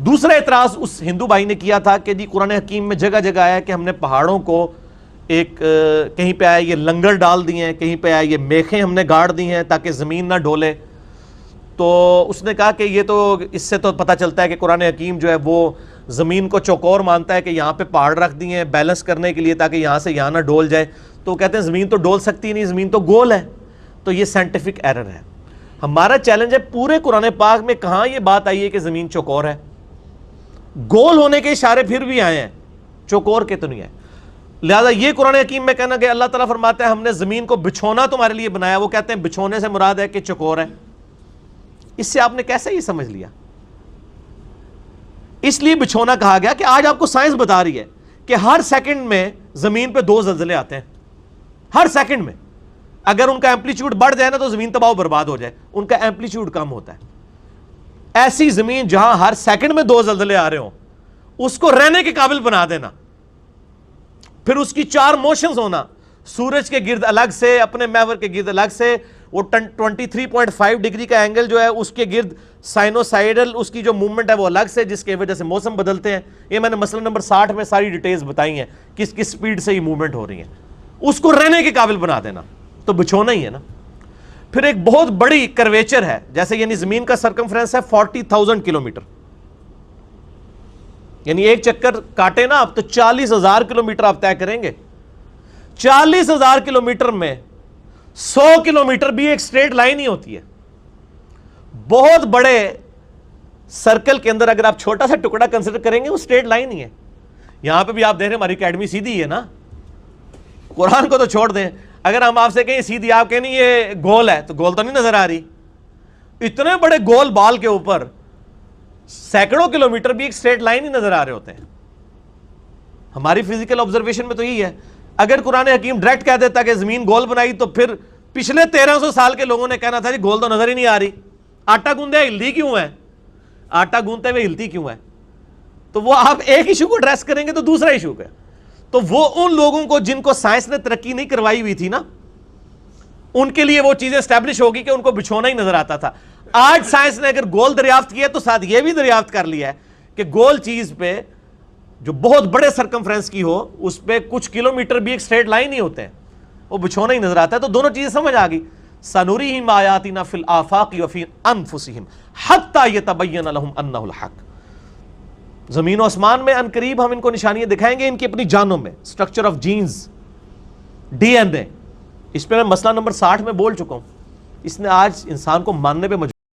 دوسرا اعتراض اس ہندو بھائی نے کیا تھا کہ جی قرآن حکیم میں جگہ جگہ آیا کہ ہم نے پہاڑوں کو ایک کہیں پہ آیا یہ لنگر ڈال دیے ہیں, کہیں پہ آیا یہ میخیں ہم نے گاڑ دی ہیں تاکہ زمین نہ ڈولے. تو اس نے کہا کہ یہ تو اس سے تو پتہ چلتا ہے کہ قرآن حکیم جو ہے وہ زمین کو چوکور مانتا ہے کہ یہاں پہ پہاڑ رکھ دیے ہیں بیلنس کرنے کے لیے تاکہ یہاں سے یہاں نہ ڈول جائے. تو کہتے ہیں زمین تو ڈول سکتی نہیں, زمین تو گول ہے. تو یہ سائنٹیفک ایرر ہے. ہمارا چیلنج ہے پورے قرآن پاک میں کہاں یہ بات آئی ہے کہ زمین چوکور ہے. گول ہونے کے اشارے پھر بھی آئے ہیں, چوکور کے تو نہیں ہے. لہذا یہ قرآن حکیم میں کہنا کہ اللہ تعالیٰ فرماتا ہے ہم نے زمین کو بچھونا تمہارے لیے بنایا, وہ کہتے ہیں بچھونے سے مراد ہے کہ چوکور ہے. اس سے آپ نے کیسے یہ سمجھ لیا؟ اس لیے بچھونا کہا گیا کہ آج آپ کو سائنس بتا رہی ہے کہ ہر سیکنڈ میں زمین پہ 2 زلزلے آتے ہیں. ہر سیکنڈ میں اگر ان کا ایمپلیٹیوڈ بڑھ جائے نا تو زمین تباہ و برباد ہو جائے, ان کا ایمپلیٹیوڈ کم ہوتا ہے. ایسی زمین جہاں ہر سیکنڈ میں 2 زلزلے آ رہے ہوں اس کو رہنے کے قابل بنا دینا, پھر اس کی 4 موشنز ہونا, سورج کے گرد الگ سے, اپنے محور کے گرد الگ سے, وہ 23.5 ڈگری کا اینگل جو ہے اس کے گرد سائنوسائیڈل اس کی جو موومنٹ ہے وہ الگ سے, جس کی وجہ سے موسم بدلتے ہیں. یہ میں نے مسئلہ نمبر 60 میں ساری ڈیٹیلز بتائی ہیں کس کس سپیڈ سے یہ موومنٹ ہو رہی ہیں. اس کو رہنے کے قابل بنا دینا تو بچھونا ہی ہے نا. پھر ایک بہت بڑی کرویچر ہے, جیسے یعنی زمین کا سرکمفرنس ہے 40,000 کلومیٹر, یعنی ایک چکر کاٹے نا آپ تو 40,000 کلومیٹر آپ طے کریں گے. 40,000 کلومیٹر میں 100 کلومیٹر بھی ایک سٹریٹ لائن ہی ہوتی ہے. بہت بڑے سرکل کے اندر اگر آپ چھوٹا سا ٹکڑا کنسیڈر کریں گے وہ سٹریٹ لائن ہی ہے. یہاں پہ بھی آپ دیکھ رہے ہیں ہماری اکیڈمی سیدھی ہے نا, قرآن کو تو چھوڑ دیں, اگر ہم آپ سے کہیں سیدھی, آپ کہیں نہیں یہ گول ہے تو گول تو نہیں نظر آ رہی. اتنے بڑے گول بال کے اوپر سینکڑوں کلومیٹر بھی ایک سٹریٹ لائن ہی نظر آ رہے ہوتے ہیں. ہماری فزیکل آبزرویشن میں تو یہی ہے. اگر قرآن حکیم ڈائریکٹ کہہ دیتا کہ زمین گول بنائی تو پھر پچھلے 1300 سال کے لوگوں نے کہنا تھا جی گول تو نظر ہی نہیں آ رہی, آٹا گوندے ہلتی کیوں ہے, آٹا گوندتے ہوئے ہلتی کیوں ہے. تو وہ آپ ایک ایشو کو ایڈریس کریں گے تو دوسرا ایشو ہے. تو وہ ان لوگوں کو جن کو سائنس نے ترقی نہیں کروائی ہوئی تھی نا, ان کے لیے وہ چیزیں اسٹیبلش ہوگی کہ ان کو بچھونا ہی نظر آتا تھا. آج سائنس نے اگر گول دریافت کیا تو ساتھ یہ بھی دریافت کر لیا ہے کہ گول چیز پہ جو بہت بڑے سرکمفرنس کی ہو اس پہ کچھ کلومیٹر بھی ایک سٹریٹ لائن ہی ہوتے ہیں, وہ بچھونا ہی نظر آتا ہے. تو دونوں چیزیں سمجھ آ گئی. سنوریہم آیاتنا فی الآفاق وفی انفسہم حتی یتبین لہم انہ الحق. زمین و آسمان میں عنقریب ہم ان کو نشانیاں دکھائیں گے ان کی اپنی جانوں میں. Structure of genes, D N A, اس پہ میں مسئلہ نمبر 60 میں بول چکا ہوں. اس نے آج انسان کو ماننے پہ